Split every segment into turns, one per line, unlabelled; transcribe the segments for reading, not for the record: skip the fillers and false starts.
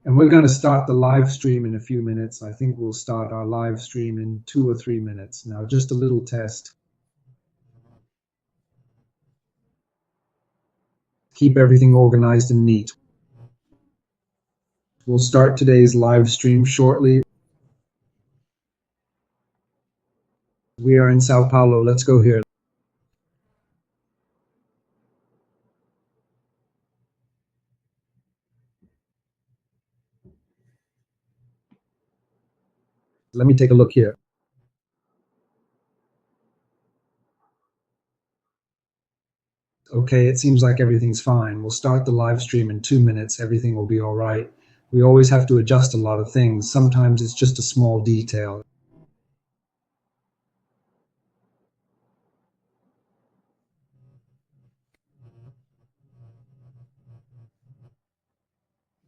And we're going to start the live stream in a few minutes. I think we'll start our live stream in 2 or 3 minutes. Now, just a little test. Keep everything organized and neat. We'll start today's live stream shortly. We are in Sao Paulo. Let's go here. Let me take a look here. Okay, it seems like everything's fine. We'll start the live stream in 2 minutes. Everything will be all right. We always have to adjust a lot of things. Sometimes it's just a small detail.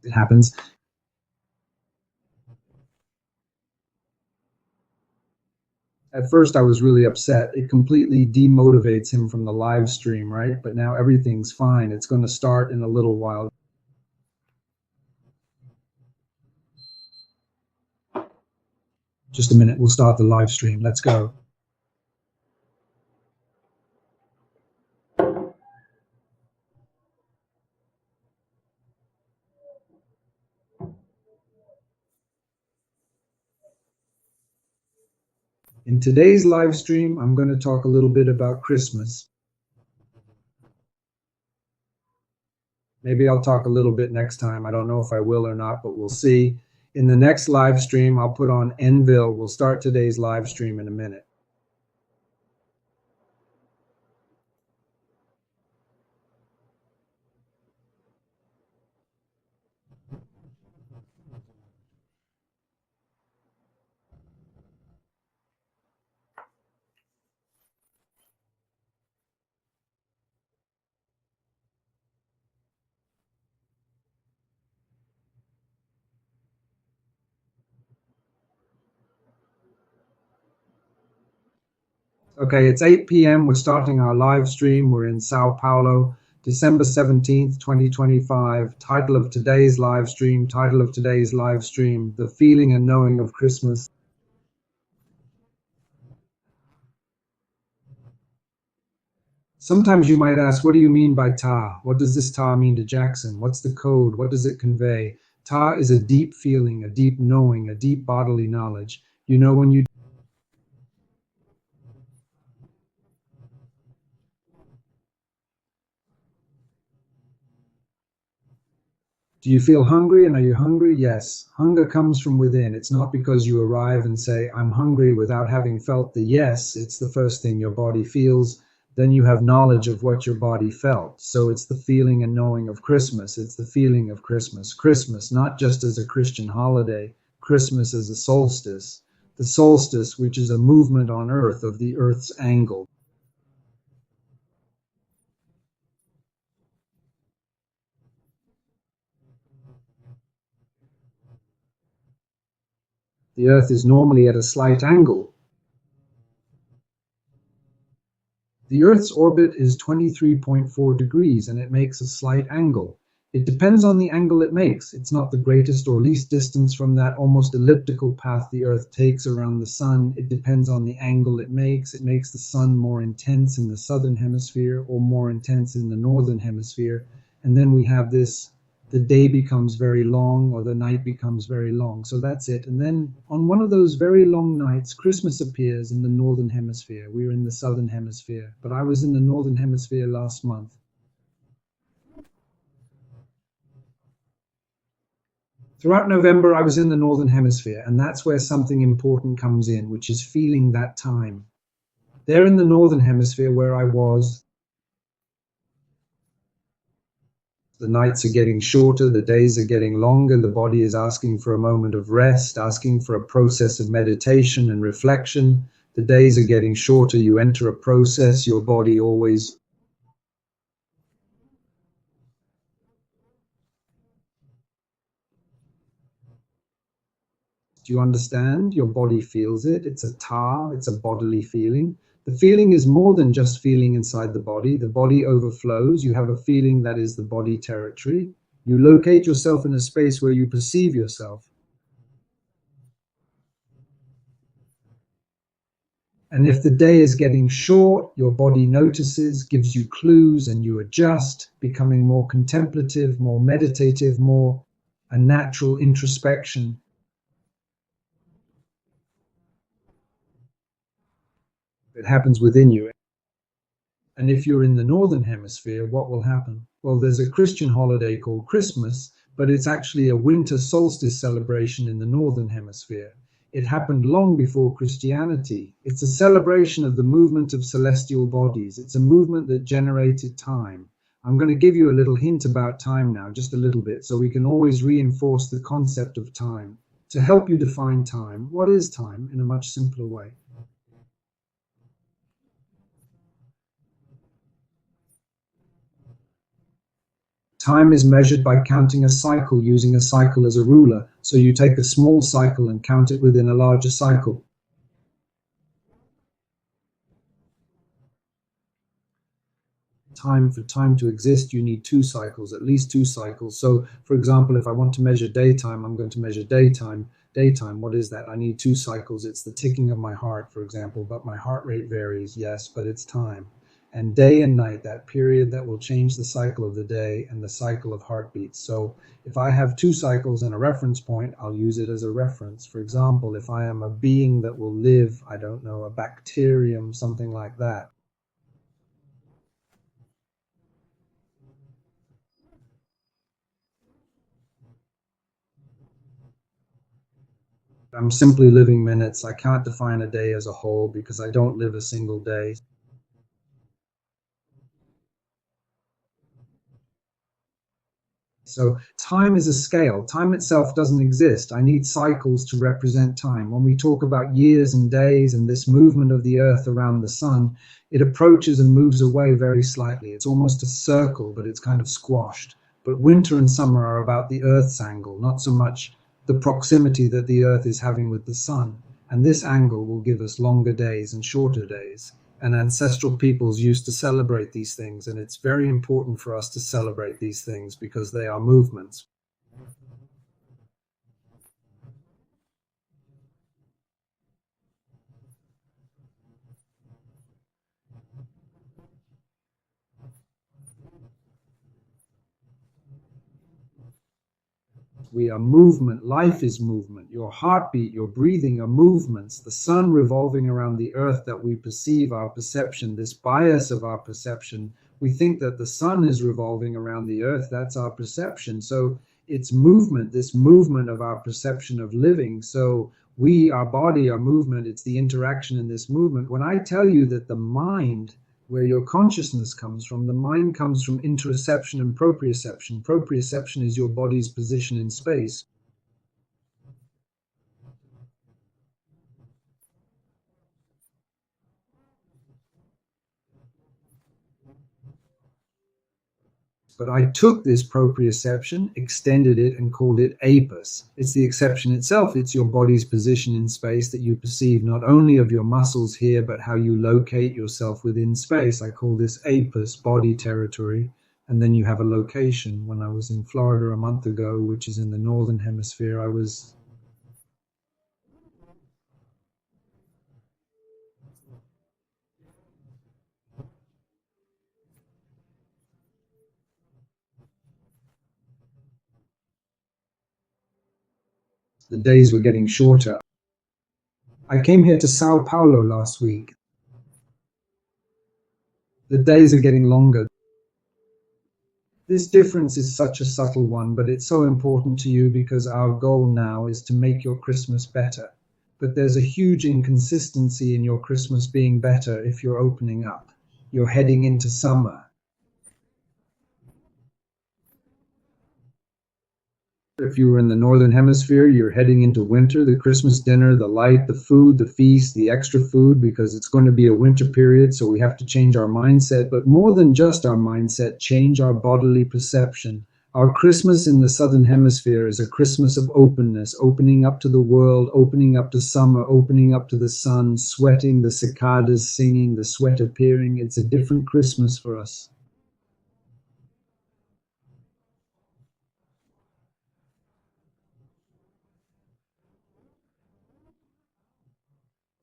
It happens. At first, I was really upset. It completely demotivates him from the live stream, right? But now everything's fine. It's going to start in a little while. Just a minute. We'll start the live stream. Let's go. In today's live stream, I'm going to talk a little bit about Christmas. Maybe I'll talk a little bit next time. I don't know if I will or not, but we'll see. In the next live stream, I'll put on Enville. We'll start today's live stream in a minute. Okay, it's 8 p.m. We're starting our live stream. We're in Sao Paulo, December 17th, 2025. Title of today's live stream, The Feeling and Knowing of Christmas. Sometimes you might ask, what do you mean by Ta? What does this Ta mean to Jackson? What's the code? What does it convey? Ta is a deep feeling, a deep knowing, a deep bodily knowledge. You know when you Do you feel hungry, and are you hungry? Yes. Hunger comes from within. It's not because you arrive and say, I'm hungry, without having felt the yes. It's the first thing your body feels. Then you have knowledge of what your body felt. So it's the feeling and knowing of Christmas. It's the feeling of Christmas. Christmas, not just as a Christian holiday, Christmas as a solstice. The solstice, which is a movement on Earth of the Earth's angle. The Earth is normally at a slight angle. The Earth's orbit is 23.4 degrees, and it makes a slight angle. It depends on the angle it makes. It's not the greatest or least distance from that almost elliptical path the Earth takes around the Sun. It depends on the angle it makes. It makes the Sun more intense in the southern hemisphere or more intense in the northern hemisphere. And then we have this, the day becomes very long or the night becomes very long. So that's it. And then on one of those very long nights, Christmas appears in the northern hemisphere. We're in the southern hemisphere, but I was in the northern hemisphere last month. Throughout November, I was in the northern hemisphere, and that's where something important comes in, which is feeling that time. There in the northern hemisphere where I was, the nights are getting shorter, the days are getting longer, the body is asking for a moment of rest, asking for a process of meditation and reflection. The days are getting shorter, you enter a process, your body always. Do you understand? Your body feels it. It's a ta, it's a bodily feeling. The feeling is more than just feeling inside the body. The body overflows. You have a feeling that is the body territory. You locate yourself in a space where you perceive yourself. And if the day is getting short, your body notices, gives you clues, and you adjust, becoming more contemplative, more meditative, more a natural introspection. It happens within you. And if you're in the northern hemisphere, what will happen? Well, there's a Christian holiday called Christmas, but it's actually a winter solstice celebration in the northern hemisphere. It happened long before Christianity. It's a celebration of the movement of celestial bodies. It's a movement that generated time. I'm going to give you a little hint about time now, just a little bit, so we can always reinforce the concept of time. To help you define time, what is time in a much simpler way? Time is measured by counting a cycle using a cycle as a ruler. So you take a small cycle and count it within a larger cycle. For time to exist, you need two cycles, at least two cycles. So, for example, if I want to measure daytime, I'm going to measure daytime. Daytime, what is that? I need two cycles. It's the ticking of my heart, for example, but my heart rate varies, yes, but it's time. And day and night, that period that will change the cycle of the day and the cycle of heartbeats. So, if I have two cycles and a reference point, I'll use it as a reference. For example, if I am a being that will live, I don't know, a bacterium, something like that. I'm simply living minutes. I can't define a day as a whole because I don't live a single day. So time is a scale. Time itself doesn't exist. I need cycles to represent time. When we talk about years and days and this movement of the earth around the sun, it approaches and moves away very slightly. It's almost a circle, but it's kind of squashed. But winter and summer are about the earth's angle, not so much the proximity that the earth is having with the sun. And this angle will give us longer days and shorter days. And ancestral peoples used to celebrate these things, and it's very important for us to celebrate these things because they are movements. We are movement. Life is movement. Your heartbeat, your breathing are movements. The sun revolving around the earth that we perceive, our perception, this bias of our perception. We think that the sun is revolving around the earth. That's our perception. So it's movement, this movement of our perception of living. So we, our body, our movement, it's the interaction in this movement. When I tell you that the mind, where your consciousness comes from. The mind comes from interoception and proprioception. Proprioception is your body's position in space. But I took this proprioception, extended it, and called it apus. It's the exception itself. It's your body's position in space that you perceive not only of your muscles here, but how you locate yourself within space. I call this apus, body territory. And then you have a location. When I was in Florida a month ago, which is in the northern hemisphere, I was the days were getting shorter. I came here to Sao Paulo last week. The days are getting longer. This difference is such a subtle one, but it's so important to you because our goal now is to make your Christmas better. But there's a huge inconsistency in your Christmas being better if you're opening up. You're heading into summer. If you were in the northern hemisphere, you're heading into winter, the Christmas dinner, the light, the food, the feast, the extra food, because it's going to be a winter period, so we have to change our mindset. But more than just our mindset, change our bodily perception. Our Christmas in the southern hemisphere is a Christmas of openness, opening up to the world, opening up to summer, opening up to the sun, sweating, the cicadas singing, the sweat appearing. It's a different Christmas for us.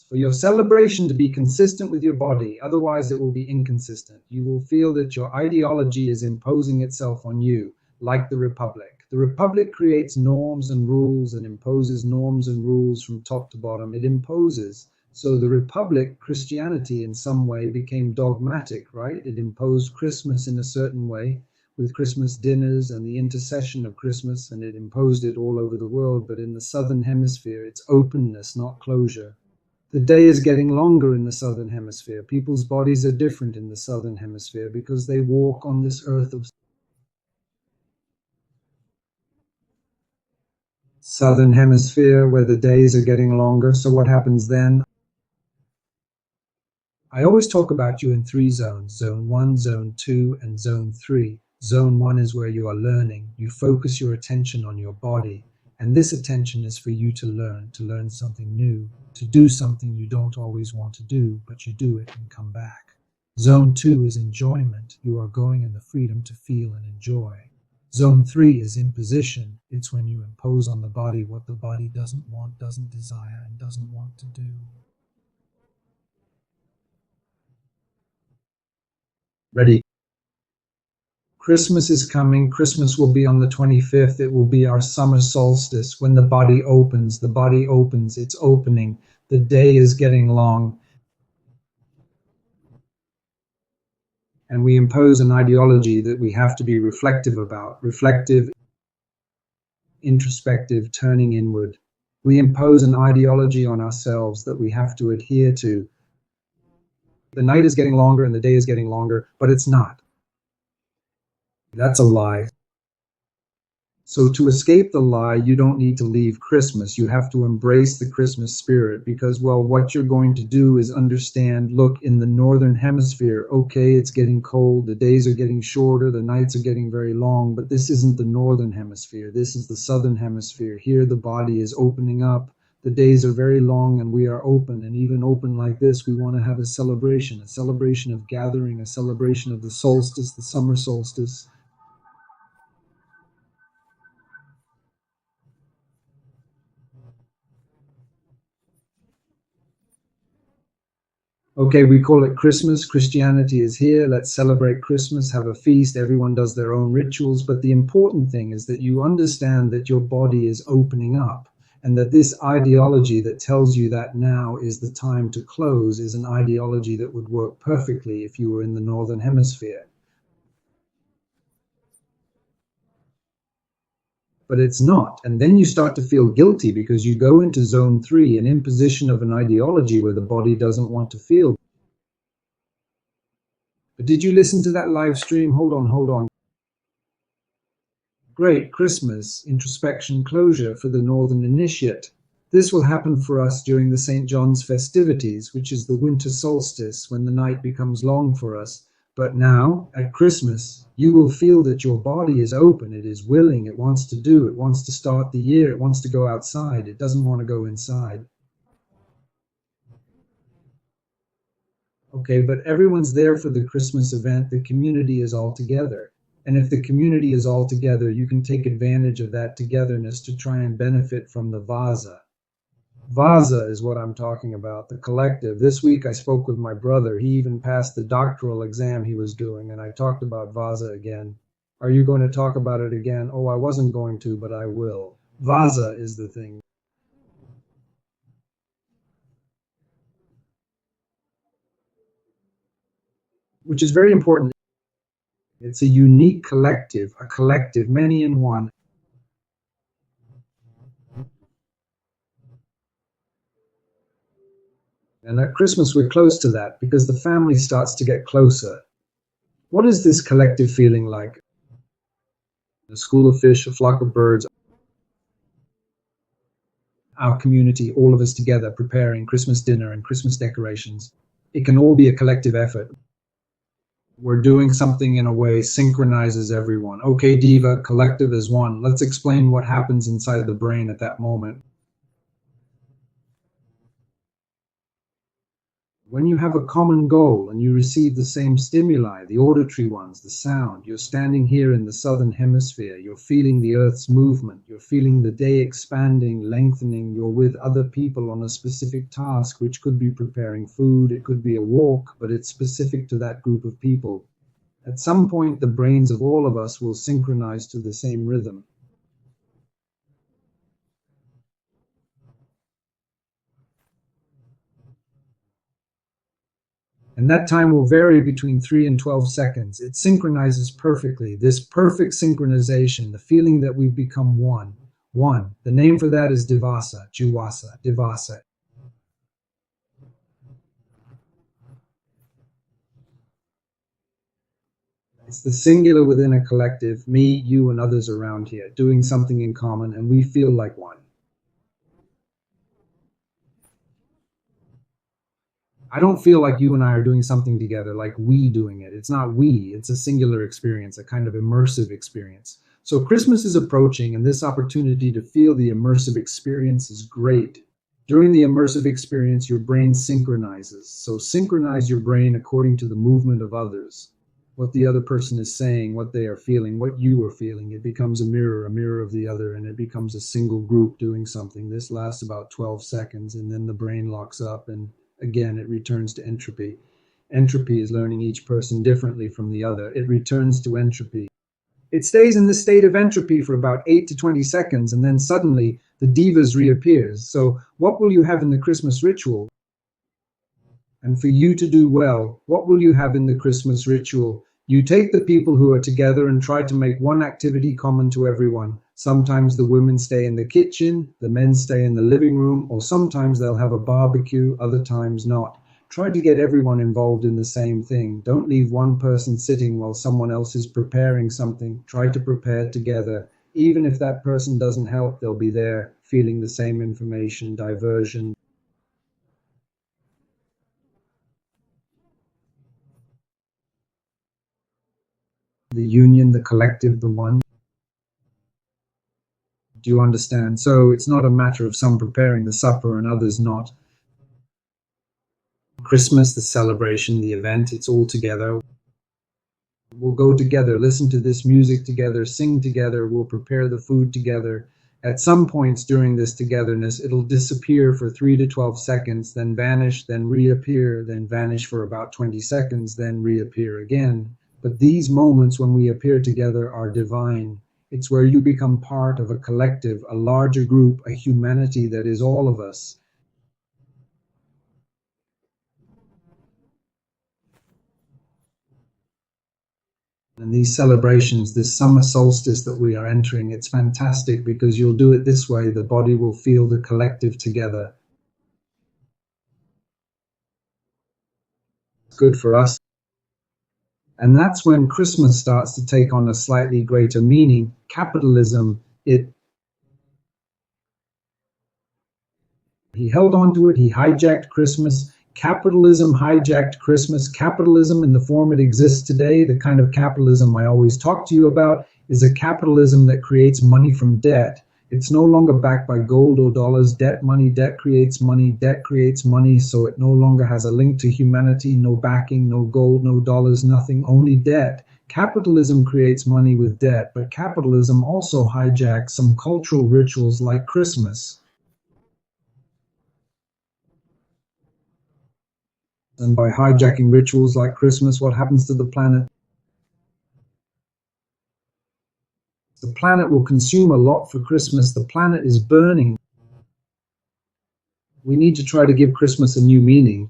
For your celebration to be consistent with your body, otherwise it will be inconsistent. You will feel that your ideology is imposing itself on you, like the Republic. The Republic creates norms and rules and imposes norms and rules from top to bottom. It imposes. So the Republic, Christianity in some way became dogmatic, right? It imposed Christmas in a certain way with Christmas dinners and the intercession of Christmas, and it imposed it all over the world. But in the Southern Hemisphere, it's openness, not closure. The day is getting longer in the Southern Hemisphere. People's bodies are different in the Southern Hemisphere because they walk on this earth of Southern Hemisphere where the days are getting longer. So what happens then? I always talk about you in three zones: zone one, zone two, and zone three. Zone one is where you are learning. You focus your attention on your body, and this attention is for you to learn something new, to do something you don't always want to do, but you do it and come back. Zone two is enjoyment. You are going in the freedom to feel and enjoy. Zone three is imposition. It's when you impose on the body what the body doesn't want, doesn't desire, and doesn't want to do. Ready? Christmas is coming. Christmas will be on the 25th. It will be our summer solstice. When the body opens, it's opening. The day is getting long, and we impose an ideology that we have to be reflective about. Reflective, introspective, turning inward. We impose an ideology on ourselves that we have to adhere to. The night is getting longer and the day is getting longer, but it's not. That's a lie. So to escape the lie, you don't need to leave Christmas. You have to embrace the Christmas spirit because, well, what you're going to do is understand, look, in the northern hemisphere, okay, it's getting cold, the days are getting shorter, the nights are getting very long, but this isn't the northern hemisphere. This is the southern hemisphere. Here the body is opening up. The days are very long and we are open, and even open like this, we want to have a celebration of gathering, a celebration of the solstice, the summer solstice. Okay, we call it Christmas. Christianity is here. Let's celebrate Christmas, have a feast. Everyone does their own rituals. But the important thing is that you understand that your body is opening up and that this ideology that tells you that now is the time to close is an ideology that would work perfectly if you were in the Northern Hemisphere. But it's not. And then you start to feel guilty because you go into zone three, an imposition of an ideology where the body doesn't want to feel. But did you listen to that live stream? Hold on. Great Christmas, introspection, closure for the Northern Initiate. This will happen for us during the St. John's festivities, which is the winter solstice when the night becomes long for us. But now, at Christmas, you will feel that your body is open, it is willing, it wants to do, it wants to start the year, it wants to go outside, it doesn't want to go inside. Okay, but everyone's there for the Christmas event. The community is all together. And if the community is all together, you can take advantage of that togetherness to try and benefit from the Vasa. Vasa is what I'm talking about, the collective. This week I spoke with my brother. He even passed the doctoral exam he was doing, and I talked about Vasa again. Are you going to talk about it again? Oh, I wasn't going to, but I will. Vasa is the thing, which is very important. It's a unique collective, a collective, many in one. And at Christmas, we're close to that because the family starts to get closer. What is this collective feeling like? A school of fish, a flock of birds, our community, all of us together preparing Christmas dinner and Christmas decorations. It can all be a collective effort. We're doing something in a way synchronizes everyone. Okay, Diva, collective is one. Let's explain what happens inside the brain at that moment. When you have a common goal and you receive the same stimuli, the auditory ones, the sound, you're standing here in the southern hemisphere, you're feeling the earth's movement, you're feeling the day expanding, lengthening, you're with other people on a specific task, which could be preparing food, it could be a walk, but it's specific to that group of people. At some point, the brains of all of us will synchronize to the same rhythm. And that time will vary between 3 and 12 seconds. It synchronizes perfectly. This perfect synchronization, the feeling that we've become one. One. The name for that is Divasa, Jivasa, Divasa. It's the singular within a collective, me, you, and others around here, doing something in common, and we feel like one. I don't feel like you and I are doing something together, like we doing it. It's not we, it's a singular experience, a kind of immersive experience. So Christmas is approaching, and this opportunity to feel the immersive experience is great. During the immersive experience, your brain synchronizes. So synchronize your brain according to the movement of others. What the other person is saying, what they are feeling, what you are feeling. It becomes a mirror of the other, and it becomes a single group doing something. This lasts about 12 seconds, and then the brain locks up, and again it returns to entropy. Entropy is learning each person differently from the other. It returns to entropy. It stays in this state of entropy for about 8 to 20 seconds, and then suddenly the divas reappears. So what will you have in the Christmas ritual? And for you to do well, what will you have in the Christmas ritual? You take the people who are together and try to make one activity common to everyone. Sometimes the women stay in the kitchen, the men stay in the living room, or sometimes they'll have a barbecue, other times not. Try to get everyone involved in the same thing. Don't leave one person sitting while someone else is preparing something. Try to prepare together. Even if that person doesn't help, they'll be there, feeling the same information, diversion. The union, the collective, the one. Do you understand? So it's not a matter of some preparing the supper and others not. Christmas, the celebration, the event, it's all together. We'll go together, listen to this music together, sing together, we'll prepare the food together. At some points during this togetherness, it'll disappear for 3 to 12 seconds, then vanish, then reappear, then vanish for about 20 seconds, then reappear again. But these moments when we appear together are divine. It's where you become part of a collective, a larger group, a humanity that is all of us. And these celebrations, this summer solstice that we are entering, it's fantastic because you'll do it this way. The body will feel the collective together. It's good for us. And that's when Christmas starts to take on a slightly greater meaning. Capitalism, it he held on to it, he hijacked Christmas. Capitalism hijacked Christmas. Capitalism, in the form it exists today, the kind of capitalism I always talk to you about, is a capitalism that creates money from debt. It's no longer backed by gold or dollars. Debt creates money, debt creates money, so it no longer has a link to humanity, no backing, no gold, no dollars, nothing, only debt. Capitalism creates money with debt, but capitalism also hijacks some cultural rituals like Christmas. And by hijacking rituals like Christmas, what happens to the planet? The planet will consume a lot for Christmas. The planet is burning. We need to try to give Christmas a new meaning.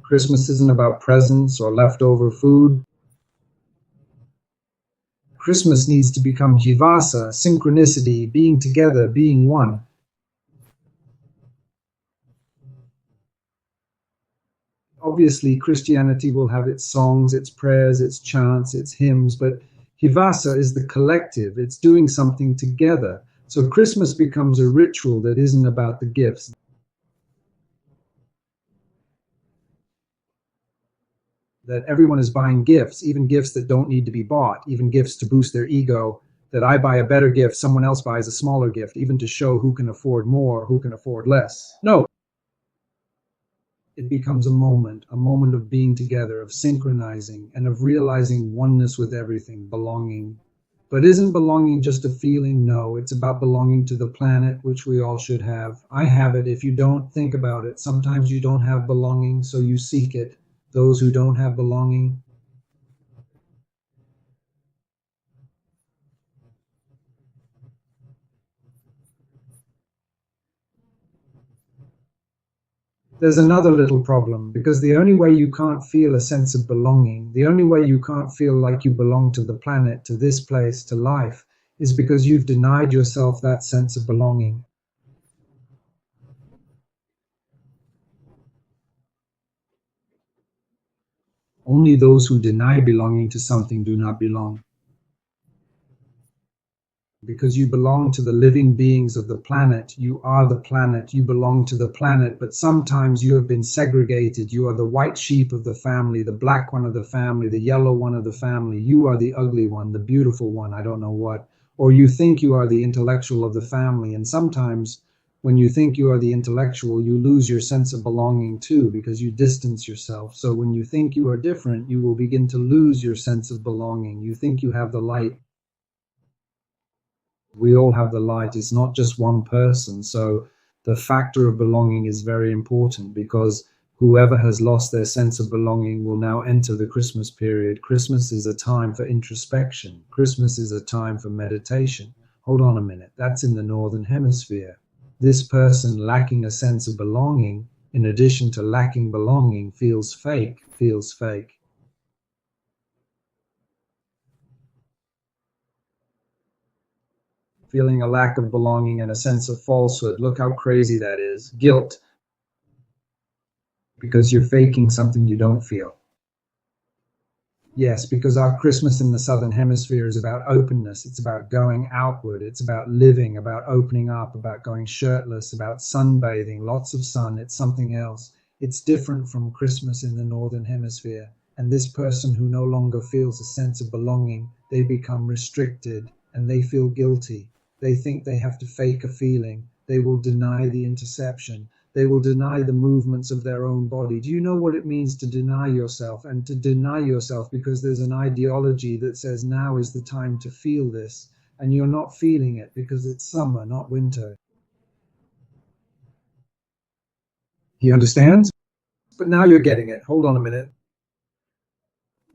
Christmas isn't about presents or leftover food. Christmas needs to become jivasa, synchronicity, being together, being one. Obviously, Christianity will have its songs, its prayers, its chants, its hymns, but jivasa is the collective. It's doing something together. So Christmas becomes a ritual that isn't about the gifts. That everyone is buying gifts, even gifts that don't need to be bought, even gifts to boost their ego, that I buy a better gift, someone else buys a smaller gift, even to show who can afford more, who can afford less. No, It becomes a moment of being together, of synchronizing, and of realizing oneness with everything, belonging. But isn't belonging just a feeling? No, it's about belonging to the planet, which we all should have. I have it. If you don't, think about it. Sometimes you don't have belonging, so you seek it. Those who don't have belonging, there's another little problem, because the only way you can't feel a sense of belonging, the only way you can't feel like you belong to the planet, to this place, to life, is because you've denied yourself that sense of belonging. Only those who deny belonging to something do not belong. Because you belong to the living beings of the planet. You are the planet. You belong to the planet, but sometimes you have been segregated. You are the white sheep of the family, the black one of the family, the yellow one of the family. You are the ugly one, the beautiful one, I don't know what. Or you think you are the intellectual of the family. And sometimes when you think you are the intellectual, you lose your sense of belonging too, because you distance yourself. So when you think you are different, you will begin to lose your sense of belonging. You think you have the light. We all have the light. It's not just one person. So the factor of belonging is very important, because whoever has lost their sense of belonging will now enter the Christmas period. Christmas is a time for introspection. Christmas is a time for meditation. Hold on a minute. That's in the Northern Hemisphere. This person lacking a sense of belonging, in addition to lacking belonging, feels fake, feels fake. Feeling a lack of belonging and a sense of falsehood. Look how crazy that is. Guilt, because you're faking something you don't feel. Yes, because our Christmas in the Southern Hemisphere is about openness. It's about going outward. It's about living, about opening up, about going shirtless, about sunbathing, lots of sun. It's something else. It's different from Christmas in the Northern Hemisphere. And this person who no longer feels a sense of belonging, they become restricted and they feel guilty. They think they have to fake a feeling. They will deny the interception. They will deny the movements of their own body. Do you know what it means to deny yourself? And to deny yourself because there's an ideology that says now is the time to feel this, and you're not feeling it because it's summer, not winter. He understands? But now you're getting it. Hold on a minute.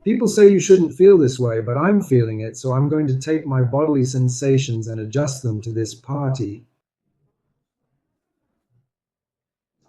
People say you shouldn't feel this way, but I'm feeling it, so I'm going to take my bodily sensations and adjust them to this party.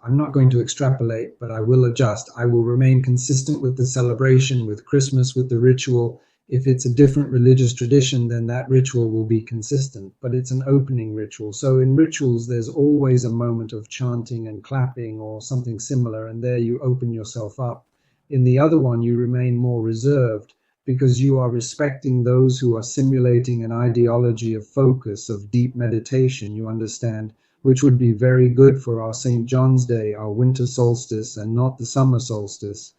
I'm not going to extrapolate, but I will adjust. I will remain consistent with the celebration, with Christmas, with the ritual. If it's a different religious tradition, then that ritual will be consistent, but it's an opening ritual. So in rituals, there's always a moment of chanting and clapping or something similar, and there you open yourself up. In the other one, you remain more reserved because you are respecting those who are simulating an ideology of focus, of deep meditation, you understand, which would be very good for our St. John's Day, our winter solstice, and not the summer solstice.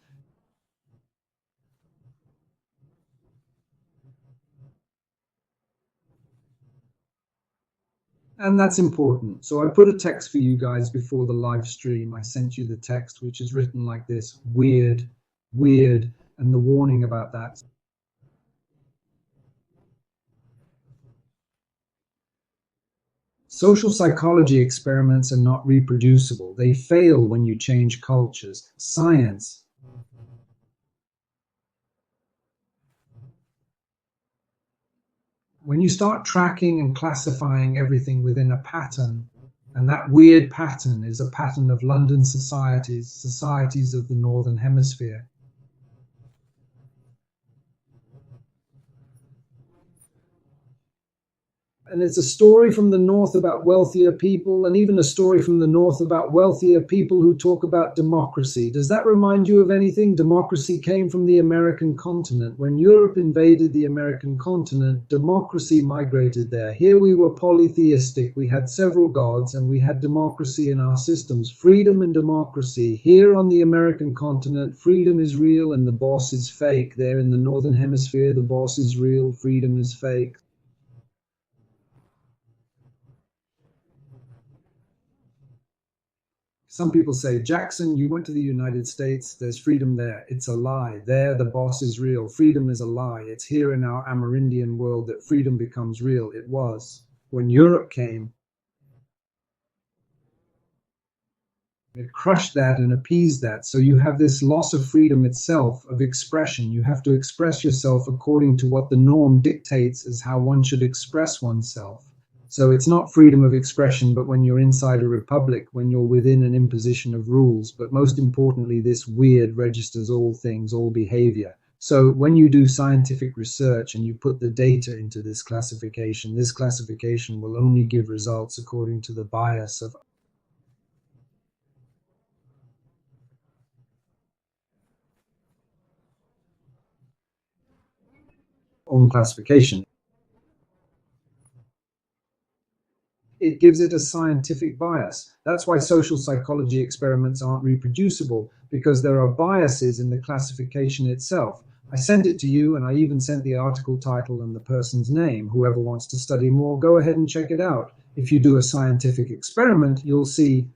And that's important. So I put a text for you guys before the live stream. I sent you the text, which is written like this: weird, weird, and the warning about that. Social psychology experiments are not reproducible. They fail when you change cultures. Science. When you start tracking and classifying everything within a pattern, and that weird pattern is a pattern of London societies, societies of the Northern Hemisphere. And it's a story from the north about wealthier people, and even a story from the north about wealthier people who talk about democracy. Does that remind you of anything? Democracy came from the American continent. When Europe invaded the American continent, democracy migrated there. Here we were polytheistic. We had several gods, and we had democracy in our systems. Freedom and democracy. Here on the American continent, freedom is real and the boss is fake. There in the Northern Hemisphere, the boss is real, freedom is fake. Some people say, Jackson, you went to the United States, there's freedom there. It's a lie. There, the boss is real. Freedom is a lie. It's here in our Amerindian world that freedom becomes real. It was. When Europe came, it crushed that and appeased that. So you have this loss of freedom itself, of expression. You have to express yourself according to what the norm dictates is how one should express oneself. So it's not freedom of expression, but when you're inside a republic, when you're within an imposition of rules. But most importantly, this weird registers all things, all behavior. So when you do scientific research and you put the data into this classification will only give results according to the bias of own classification. It gives it a scientific bias. That's why social psychology experiments aren't reproducible, because there are biases in the classification itself. I sent it to you, and I even sent the article title and the person's name. Whoever wants to study more, go ahead and check it out. If you do a scientific experiment, you'll see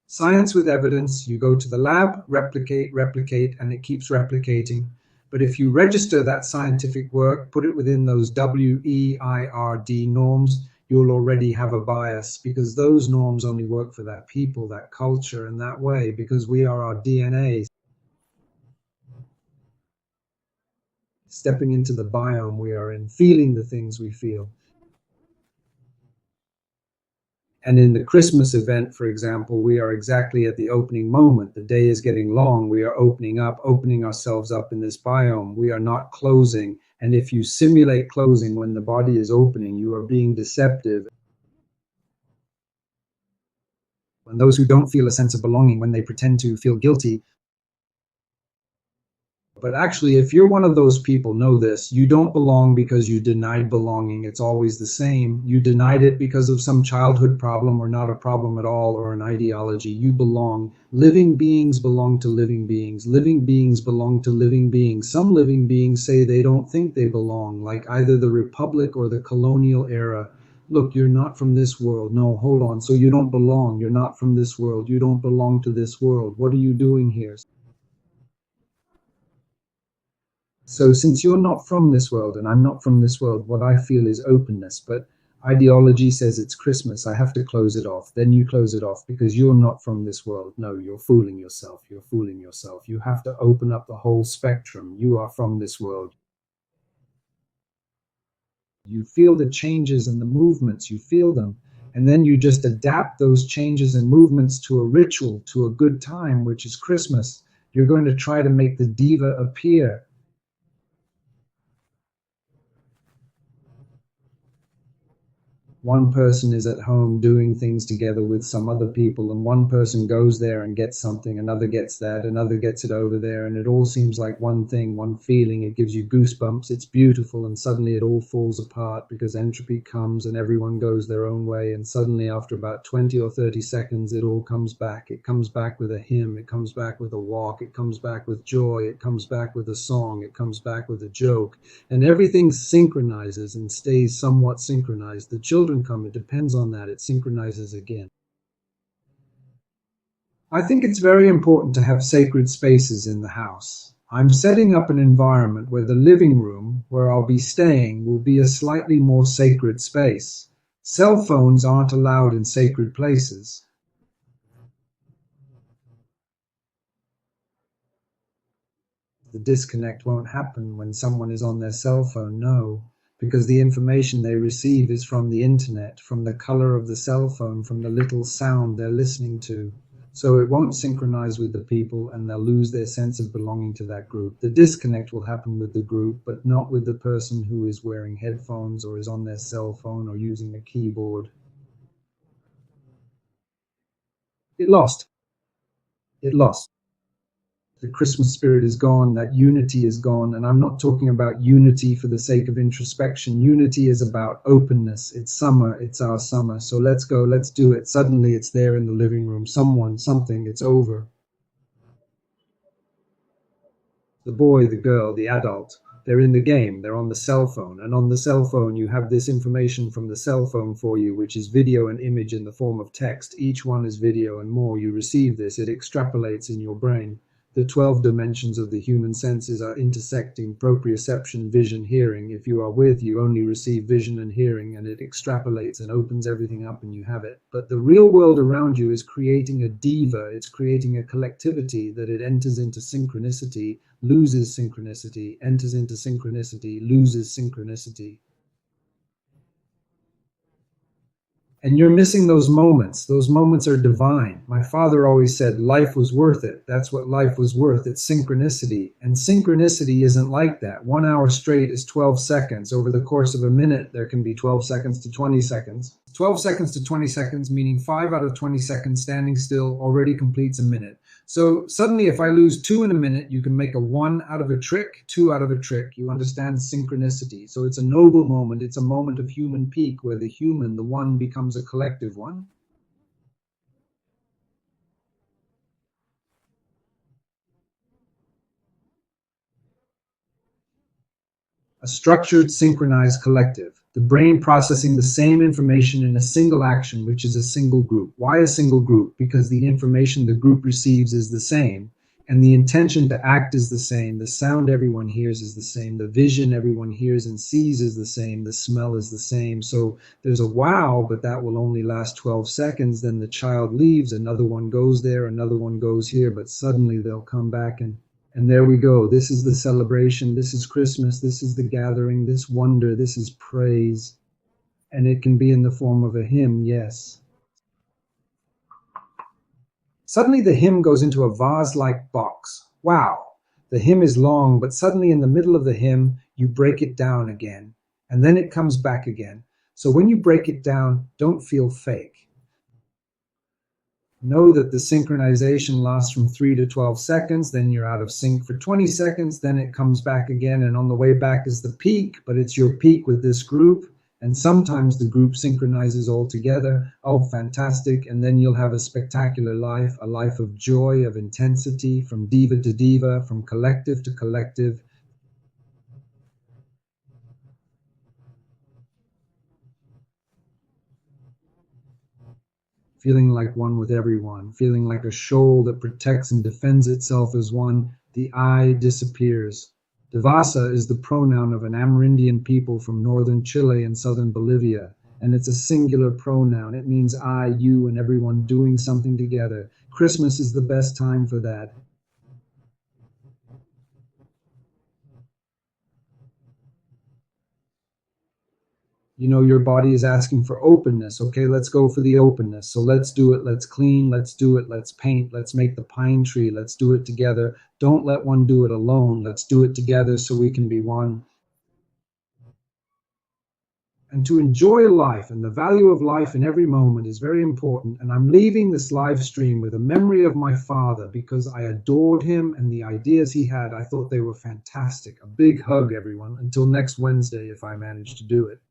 science with evidence. You go to the lab, replicate, and it keeps replicating. But if you register that scientific work, put it within those WEIRD norms, you'll already have a bias, because those norms only work for that people, that culture, and that way, because we are our DNA stepping into the biome we are in, feeling the things we feel. And in the Christmas event, for example, we are exactly at the opening moment. The day is getting long. We are opening ourselves up in this biome. We are not closing. And if you simulate closing when the body is opening, you are being deceptive. And those who don't feel a sense of belonging, when they pretend to feel guilty, but actually, if you're one of those people, know this: you don't belong because you denied belonging. It's always the same. You denied it because of some childhood problem or not a problem at all, or an ideology. You belong. Living beings belong to living beings. Living beings belong to living beings. Some living beings say they don't think they belong, like either the Republic or the colonial era. Look, you're not from this world. No, hold on. So you don't belong. You're not from this world. You don't belong to this world. What are you doing here? So, since you're not from this world and I'm not from this world, what I feel is openness. But ideology says it's Christmas. I have to close it off. Then you close it off because you're not from this world. No, you're fooling yourself. You're fooling yourself. You have to open up the whole spectrum. You are from this world. You feel the changes and the movements. You feel them. And then you just adapt those changes and movements to a ritual, to a good time, which is Christmas. You're going to try to make the diva appear. One person is at home doing things together with some other people, and one person goes there and gets something, another gets that, another gets it over there, and it all seems like one thing, one feeling. It gives you goosebumps. It's beautiful, and suddenly it all falls apart because entropy comes and everyone goes their own way, and suddenly after about 20 or 30 seconds it all comes back. It comes back with a hymn, it comes back with a walk, it comes back with joy, it comes back with a song, it comes back with a joke, and everything synchronizes and stays somewhat synchronized. The children come, it depends on that, it synchronizes again. I think it's very important to have sacred spaces in the house. I'm setting up an environment where the living room, where I'll be staying, will be a slightly more sacred space. Cell phones aren't allowed in sacred places. The disconnect won't happen when someone is on their cell phone, no, because the information they receive is from the internet, from the color of the cell phone, from the little sound they're listening to. So it won't synchronize with the people and they'll lose their sense of belonging to that group. The disconnect will happen with the group, but not with the person who is wearing headphones or is on their cell phone or using a keyboard. It lost. It lost. The Christmas spirit is gone, that unity is gone. And I'm not talking about unity for the sake of introspection. Unity is about openness. It's summer, it's our summer. So let's go, let's do it. Suddenly it's there in the living room. Someone, something, it's over. The boy, the girl, the adult. They're in the game, they're on the cell phone, and on the cell phone you have this information from the cell phone for you, which is video and image in the form of text. Each one is video and more. You receive this, it extrapolates in your brain. The 12 dimensions of the human senses are intersecting: proprioception, vision, hearing. If you are with, you only receive vision and hearing, and it extrapolates and opens everything up and you have it. But the real world around you is creating a diva, it's creating a collectivity that it enters into synchronicity, loses synchronicity, enters into synchronicity, loses synchronicity. And you're missing those moments. Those moments are divine. My father always said life was worth it. That's what life was worth. It's synchronicity. And synchronicity isn't like that. 1 hour straight is 12 seconds. Over the course of a minute, there can be 12 seconds to 20 seconds. 12 seconds to 20 seconds, meaning 5 out of 20 seconds standing still already completes a minute. So suddenly, if I lose 2 in a minute, you can make a 1 out of a trick, 2 out of a trick. You understand synchronicity. So it's a noble moment. It's a moment of human peak where the human, the one, becomes a collective one. A structured, synchronized collective. The brain processing the same information in a single action, which is a single group. Why a single group? Because the information the group receives is the same, and the intention to act is the same. The sound everyone hears is the same. The vision everyone hears and sees is the same. The smell is the same. So there's a wow, but that will only last 12 seconds. Then the child leaves, another one goes there, another one goes here, but suddenly they'll come back and there we go. This is the celebration. This is Christmas. This is the gathering. This wonder. This is praise. And it can be in the form of a hymn, yes. Suddenly the hymn goes into a vase-like box. Wow. The hymn is long, but suddenly in the middle of the hymn, you break it down again. And then it comes back again. So when you break it down, don't feel fake. Know that the synchronization lasts from 3 to 12 seconds, then you're out of sync for 20 seconds, then it comes back again, and on the way back is the peak, but it's your peak with this group, and sometimes the group synchronizes all together. Oh, fantastic, and then you'll have a spectacular life, a life of joy, of intensity, from diva to diva, from collective to collective. Feeling like one with everyone, feeling like a shoal that protects and defends itself as one. The I disappears. Devasa is the pronoun of an Amerindian people from northern Chile and southern Bolivia, and it's a singular pronoun. It means I, you, and everyone doing something together. Christmas is the best time for that. Your body is asking for openness. Okay, let's go for the openness. So let's do it. Let's clean. Let's do it. Let's paint. Let's make the pine tree. Let's do it together. Don't let one do it alone. Let's do it together so we can be one. And to enjoy life and the value of life in every moment is very important. And I'm leaving this live stream with a memory of my father because I adored him and the ideas he had. I thought they were fantastic. A big hug, everyone. Until next Wednesday, if I manage to do it.